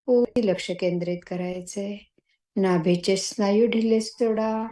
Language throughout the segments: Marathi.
पूर्ण लक्ष केंद्रित करायचे. नाभीचे स्नायू ढिले सोडा.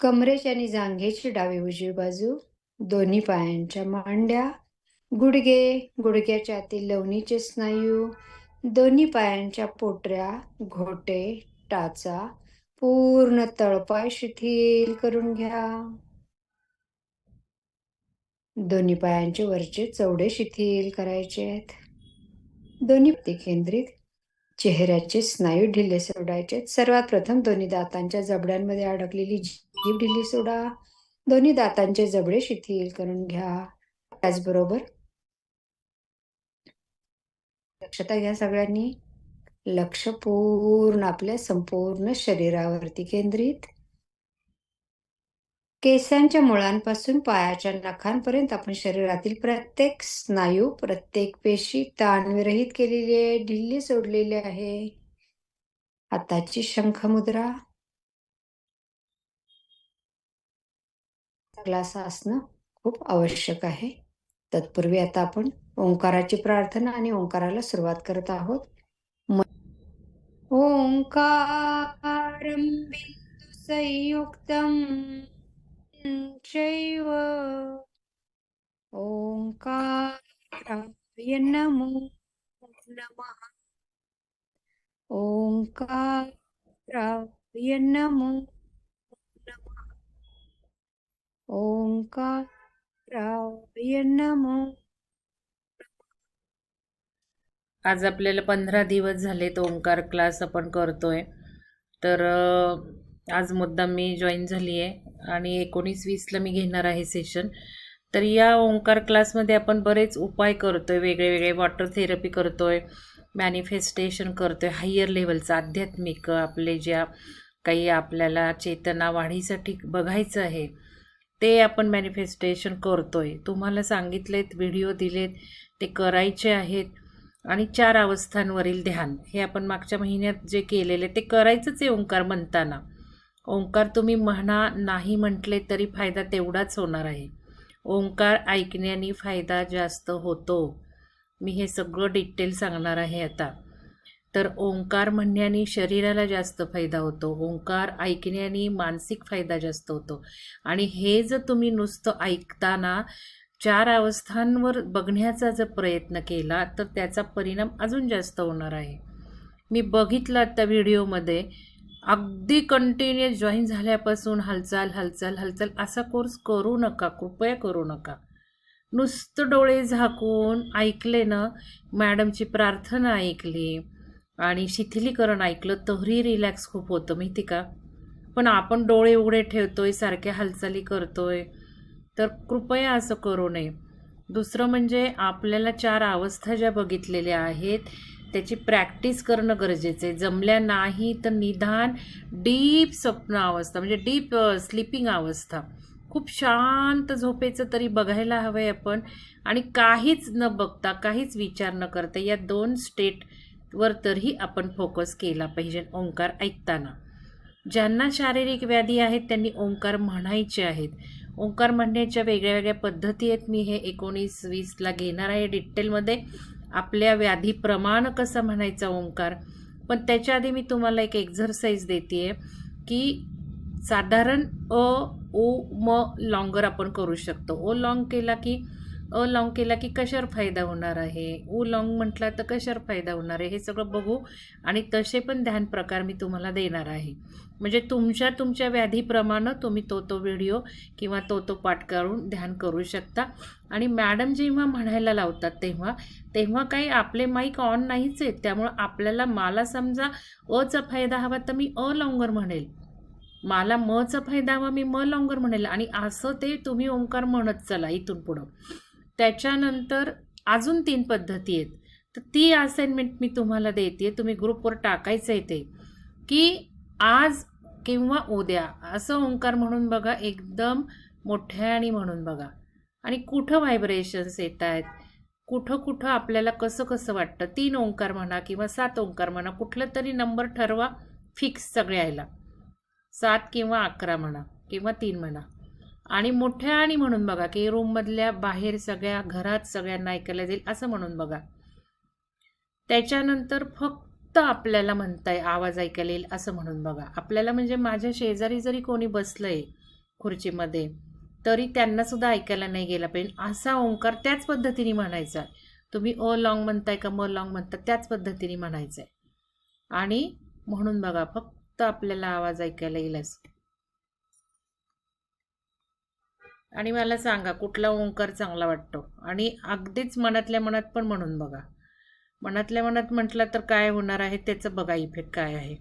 कमरेची आणि जांघेची डावी उजवी बाजू, दोन्ही पायांच्या मांड्या, गुडघे, गुडघ्याच्या आतील लवणीचे स्नायू, दोन्ही पायांच्या पोटऱ्या, घोटे, टाचा, पूर्ण तळपाय शिथिल करून घ्या. दोन्ही पायांचे वरचे चवडे शिथिल करायचे आहेत. दोन्ही केंद्रित चेहऱ्याचे स्नायू ढिले सोडायचे. सर्वात प्रथम दोन्ही दातांच्या जबड्यांमध्ये अडकलेली जीभ ढिली सोडा. दोन्ही दातांचे जबडे शिथिल करून घ्या. त्याचबरोबर लक्षात घ्या सगळ्यांनी, लक्ष पूर्ण आपल्या संपूर्ण शरीरावरती केंद्रित. केसांच्या मुळांपासून पायाच्या नखांपर्यंत आपण शरीरातील प्रत्येक स्नायू, प्रत्येक पेशी ताणविरहित केलेली आहे, ढिल्ली सोडलेली आहे. हाताची शंख मुद्रा. क्लास असणं खूप आवश्यक आहे. तत्पूर्वी आता आपण ओंकाराची प्रार्थना आणि ओंकाराला सुरुवात करत आहोत. ओंकारं बिंदु संयुक्तं चैव ओंकाराय नमो नमः. ओंकाराय नमो नमः. ओंकाराय नमो. आज आपल्याला 15 दिवस झालेत ओंकार क्लास आपण करतोय. तर आज मुद्दाम मी जॉईन झाली आहे आणि 19-20ला मी घेणार आहे सेशन. तर या ओंकार क्लासमध्ये आपण बरेच उपाय करतोय, वेगळे वेगळे वॉटर थेरपी करतोय, मॅनिफेस्टेशन करतोय, हायर लेवलचं आध्यात्मिक आपले ज्या काही आपल्याला चेतना वाढीसाठी बघायचं आहे ते आपण मॅनिफेस्टेशन करतोय. तुम्हाला सांगितलेत, व्हिडिओ दिलेत, ते करायचे आहेत. आणि 4 अवस्थांवरील ध्यान हे आपण मागच्या महिन्यात जे केलेले ते करायचंच आहे. ओंकार म्हणताना ओंकार तुम्ही म्हणा, नाही म्हटले तरी फायदा तेवढाच होणार आहे. ओंकार ऐकण्याने फायदा जास्त होतो. मी हे सगळं डिटेल सांगणार आहे आता. तर ओंकार म्हणण्याने शरीराला जास्त फायदा होतो, ओंकार ऐकण्याने मानसिक फायदा जास्त होतो. आणि हे जर तुम्ही नुसतं ऐकताना 4 अवस्थांवर बघण्याचा जर प्रयत्न केला तर त्याचा परिणाम अजून जास्त होणार आहे. मी बघितलं त्या व्हिडिओमध्ये, अगदी कंटिन्युअस जॉईन झाल्यापासून हालचाल हालचाल हालचाल असा कोर्स करू नका, कृपया करू नका. नुसतं डोळे झाकून ऐकले ना, मॅडमची प्रार्थना ऐकली आणि शिथिलीकरण ऐकलं तरी रिलॅक्स खूप होतं, माहिती का. पण आपण डोळे उघडे ठेवतोय, सारख्या हालचाली करतोय, तर कृपया असं करू नये. दुसरं म्हणजे आपल्याला 4 अवस्था ज्या बघितलेल्या आहेत त्याची प्रॅक्टिस करणं गरजेचं आहे. जमल्या नाही तर निदान डीप स्वप्न अवस्था म्हणजे डीप स्लीपिंग अवस्था, खूप शांत झोपेचं तरी बघायला हवं आहे आपण. आणि काहीच न बघता, काहीच विचार न करता या 2 स्टेटवर तरी आपण फोकस केला पाहिजे ओंकार ऐकताना. ज्यांना शारीरिक व्याधी आहेत त्यांनी ओंकार म्हणायचे आहेत. ओंकार म्हणण्याच्या वेगळ्या वेगळ्या पद्धती आहेत. मी हे 19-20ला घेणार आहे डिटेलमध्ये, आपल्या व्याधीप्रमाणे कसा म्हणायचा ओंकार. पण त्याच्या आधी मी तुम्हाला एक एक्झरसाइज देते आहे की साधारण ओ म लॉंगर आपण करू शकतो. ओ लॉंग केला की कशावर फायदा होणार आहे, ओ लॉंग म्हटला तर कशावर फायदा होणार आहे, हे सगळं बघू. आणि तसे पण ध्यान प्रकार मी तुम्हाला देणार आहे. म्हणजे तुमच्या व्याधीप्रमाणे तुम्ही तो व्हिडिओ किंवा तो पाठ करून ध्यान करू शकता. आणि मॅडम जेव्हा म्हणायला लावतात तेव्हा काही आपले माईक ऑन नाहीच आहेत, त्यामुळं आपल्याला, मला समजा अचा फायदा हवा तर मी अ लॉंगर म्हणेल, मला मचा फायदा हवा मी म लॉंगर म्हणेल. आणि असं ते तुम्ही ओंकार म्हणत चला इथून पुढं. त्याच्यानंतर अजून 3 पद्धती आहेत. तर ती असाइनमेंट मी तुम्हाला देते, तुम्ही ग्रुपवर टाकायचं आहे ते, की आज किंवा उद्या असं ओंकार म्हणून बघा, एकदम मोठ्याने म्हणून बघा. आणि कुठं व्हायब्रेशन्स येत आहेत, कुठं आपल्याला कसं कसं वाटतं. 3 ओंकार म्हणा किंवा 7 ओंकार म्हणा, कुठलं तरी नंबर ठरवा फिक्स सगळ्याला. 7 किंवा 11 म्हणा किंवा 3 म्हणा. आणि मोठ्याने म्हणून बघा, की रूममधल्या बाहेर सगळ्या घरात सगळ्यांना ऐकायला जाईल असं म्हणून बघा. त्याच्यानंतर फक्त आपल्याला म्हणताय आवाज ऐकायला येईल असं म्हणून बघा. आपल्याला म्हणजे माझ्या शेजारी जरी कोणी बसलंय खुर्चीमध्ये तरी त्यांना सुद्धा ऐकायला नाही गेला पाहिजे असा ओंकार त्याच पद्धतीने म्हणायचा. तुम्ही अ लॉंग म्हणताय का म लॉंग म्हणताय त्याच पद्धतीने म्हणायचं आहे. आणि म्हणून बघा फक्त आपल्याला आवाज ऐकायला येईल असं. आणि मला सांगा कुठला ओंकार चांगला वाटतो. आणि अगदीच मनातल्या मनात पण म्हणून बघा. मनातल्या मनात म्हटलं तर काय होणार आहे त्याचं बघा इफेक्ट काय आहे.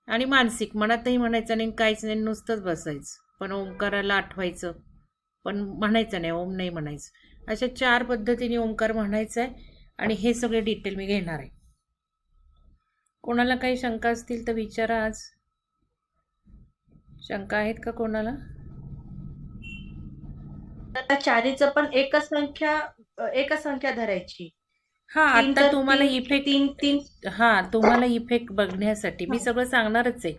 आणि मानसिक मनातही म्हणायचं नाही काहीच नाही नुसतंच बसायचं पण ओंकाराला आठवायचं पण म्हणायचं नाही ओम नाही म्हणायचं. अशा 4 पद्धतीने ओंकार म्हणायचं आहे. आणि हे सगळे डिटेल मी घेणार आहे. कोणाला काही शंका असतील तर विचारा. आज शंका आहेत का कोणाला? आता चारीचं पण एकच संख्या धरायची. हा 3 आता तर तुम्हाला 3 इफेक्ट 3 3 हा तुम्हाला इफेक्ट बघण्यासाठी मी हां, सगळं सांगणारच आहे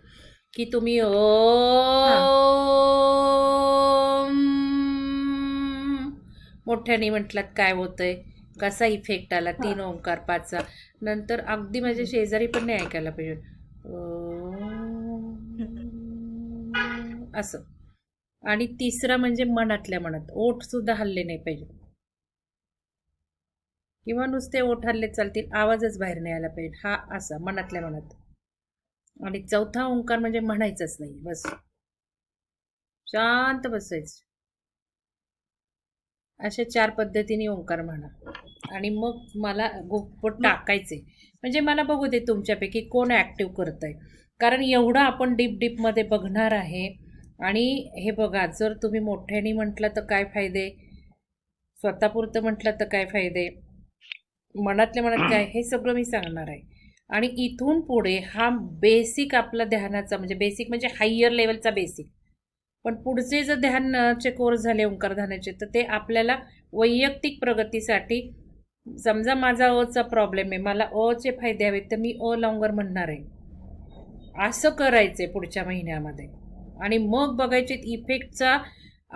की तुम्ही हां. मोठ्याने म्हटलात काय होतंय कसा इफेक्ट आला हां. 3 ओंकार 5चा. नंतर अगदी माझ्या शेजारी पण नाही ऐकायला पाहिजे असं. आणि तिसरा म्हणजे मनातल्या मनात ओठ सुद्धा हल्ले नाही पाहिजे किंवा नुसते ओठ हल्ले चालतील आवाजच बाहेर नाही आला पाहिजे हा असा मनातल्या मनात. आणि चौथा ओंकार म्हणजे म्हणायचंच नाही बस शांत बसायचं. अशा 4 पद्धतीने ओंकार म्हणा. आणि मग मला गुप्पट टाकायचे म्हणजे मला बघू दे तुमच्यापैकी कोण ॲक्टिव्ह करत आहे. कारण एवढं आपण डीपमध्ये बघणार आहे. आणि हे बघा जर तुम्ही मोठ्याने म्हटलं तर काय फायदे स्वतःपुरतं म्हटलं तर काय फायदे मनातल्या मनात काय हे सगळं मी सांगणार आहे. आणि इथून पुढे हा बेसिक आपला ध्यानाचा म्हणजे बेसिक म्हणजे हायर लेवलचा बेसिक. पण पुढचे जर ध्यानचे कोर्स झाले ओंकार ध्यानाचे तर ते आपल्याला वैयक्तिक प्रगतीसाठी समजा माझा अचा प्रॉब्लेम आहे मला अचे फायदे हवेत तर मी अ लॉंगर म्हणणार आहे असं करायचं आहे पुढच्या महिन्यामध्ये. आणि मग बघायचे इफेक्टचा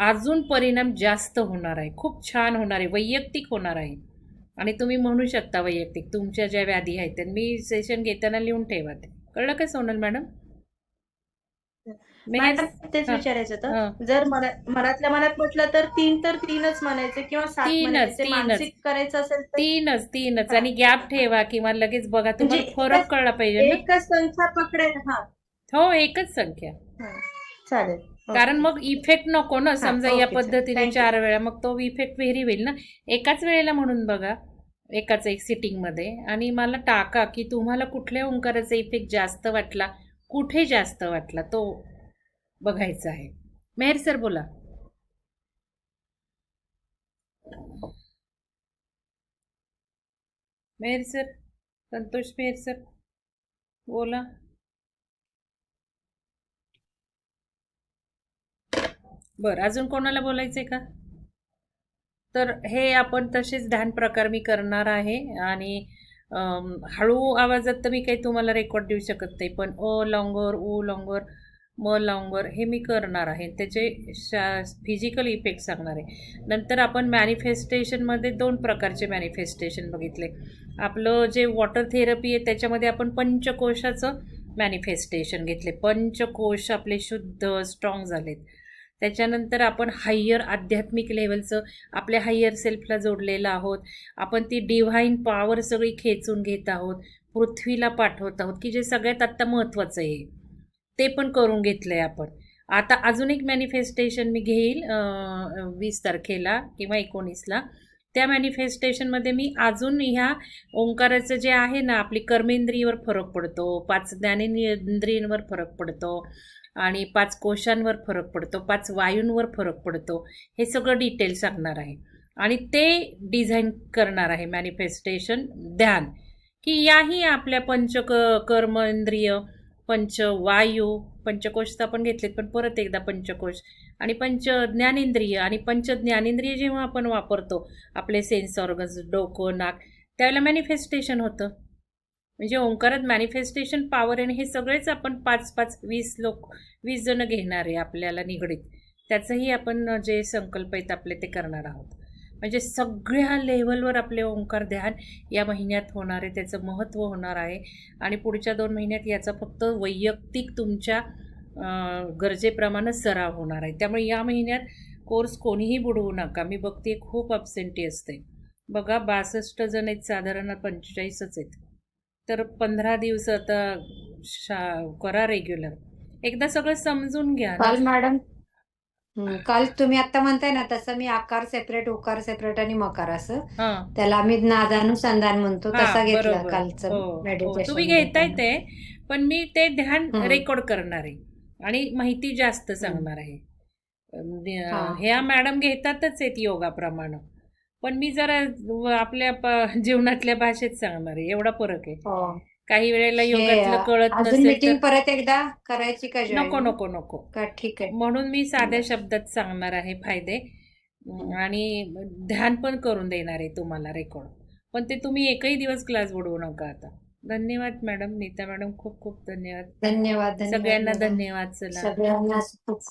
अजून परिणाम जास्त होणार आहे खूप छान होणार आहे वैयक्तिक होणार आहे. आणि तुम्ही म्हणू शकता वैयक्तिक तुमच्या ज्या व्याधी आहेत त्या मी सेशन घेताना लिहून ठेवा ते कळलं का सोनल मॅडम? मेहर मॅडम तेच हां विचारायचं हां होतं. जर मनातल्या मनात म्हटलं तर 3 तर 3च म्हणायचे किंवा 7 म्हणायचे. तीनच ते तीनच मानसिक करायचं असेल तर तीनच हां, आणि गॅप हां, हां. ठेवा किंवा लगेच बघा म्हणजे तुम्हाला फरक कळला पाहिजे ना. एकच संख्या पकडायला. हां, हो एकच संख्या. हां. चालेल. कारण ओके. मग इफेक्ट नको ना हां, समजा या ओके. चालेल. पद्धतीने थँक यू. 4 वेळा मग तो इफेक्ट व्हेरी होईल ना. एकाच वेळेला म्हणून बघा एकाच एक सिटिंगमध्ये. आणि मला टाका की तुम्हाला कुठल्या ओंकाराचा इफेक्ट जास्त वाटला कुठे जास्त वाटला तो बघायचा आहे. मेहर सर बोला. मेहर सर संतोष मेहर सर बोला. बरं अजून कोणाला बोलायचं आहे का? तर हे आपण तसेच ध्यान प्रकार मी करणार आहे. आणि हळू आवाजात तर मी काही तुम्हाला रेकॉर्ड देऊ शकत नाही पण अ लॉंगर उ लॉंगर म लॉंगर हे मी करणार आहे त्याचे फिजिकल इफेक्ट सांगणार आहे. नंतर आपण मॅनिफेस्टेशनमध्ये 2 प्रकारचे मॅनिफेस्टेशन बघितले. आपलं जे वॉटर थेरपी आहे त्याच्यामध्ये आपण पंचकोशाचं मॅनिफेस्टेशन घेतले. पंचकोश आपले शुद्ध स्ट्रॉंग झालेत. त्याच्यानंतर आपण हायर आध्यात्मिक लेवलचं आपल्या हायर सेल्फला जोडलेलं आहोत. आपण ती डिव्हाइन पॉवर सगळी खेचून घेत आहोत पृथ्वीला पाठवत आहोत की जे सगळ्यात आत्ता महत्त्वाचं आहे ते पण करून घेतलं आहे आपण. आता अजून एक मॅनिफेस्टेशन मी घेईल 20 तारखेला किंवा 19ला. त्या मॅनिफेस्टेशनमध्ये मी अजून ह्या ओंकाराचं जे आहे ना आपली कर्मेंद्रियवर फरक पडतो 5 ज्ञानेंद्रियांवर फरक पडतो आणि 5 कोशांवर फरक पडतो 5 वायूंवर फरक पडतो हे सगळं डिटेल सांगणार आहे. आणि ते डिझाईन करणार आहे मॅनिफेस्टेशन ध्यान की याही आपल्या कर्मेंद्रिय पंचवायू पंचकोश तर आपण घेतलेत पण परत एकदा पंचकोश आणि पंच ज्ञानेंद्रिय आणि पंच ज्ञानेंद्रिय जेव्हा आपण वापरतो आपले सेन्स ऑर्गन्स डोकं नाक त्यावेळेला मॅनिफेस्टेशन होतं. म्हणजे ओंकारात मॅनिफेस्टेशन पॉवर आणि हे सगळेच आपण 5-5 20 जण घेणार आहे आपल्याला निगडीत. त्याचंही आपण जे संकल्प आहेत आपले ते करणार आहोत. म्हणजे सगळ्या लेव्हलवर आपले ओंकार ध्यान या महिन्यात होणार आहे, त्याचं महत्त्व होणार आहे. आणि पुढच्या 2 महिन्यात याचा फक्त वैयक्तिक तुमच्या गरजेप्रमाणे सराव होणार आहे. त्यामुळे या महिन्यात कोर्स कोणीही बुडवू नका. मी बघते खूप अब्सेंटी असते. बघा 62 जण आहेत, साधारण 45च आहेत. तर 15 दिवस आता करा रेग्युलर. एकदा सगळं समजून घ्या ना. काल मॅडम काल तुम्ही आता म्हणताय ना तसं मी आकार सेपरेट, उकार सेपरेट आणि मकार असं हां. त्याला आम्ही नादानुसंधान म्हणतो तसा हां, घेतला बरोबर. कालचं हो, तुम्ही मेडिटेशन घेताय घेताना. ते, पण मी ते ध्यान हं. रेकॉर्ड करणार आहे आणि माहिती जास्त सांगणार आहे. हा. ह्या मॅडम घेतातच आहेत योगाप्रमाणे, पण मी जरा आपल्या जीवनातल्या भाषेत सांगणार आहे. एवढा फरक आहे. हो. काही वेळेला हे योगातलं कळत अजून नसेल मीटिंग तर परत एकदा करायची का नको जॉईन? नको नको. का ठीक आहे. म्हणून मी साध्या बरं. शब्दात सांगणार आहे फायदे. आणि ध्यान पण करून देणार आहे तुम्हाला रेकॉर्ड. पण ते तुम्ही एकही दिवस क्लास बुडवू नका आता. धन्यवाद मॅडम, नीता मॅडम, खूप खूप धन्यवाद. धन्यवाद सगळ्यांना मॅडम. धन्यवाद. चला. सगळ्यांना खूप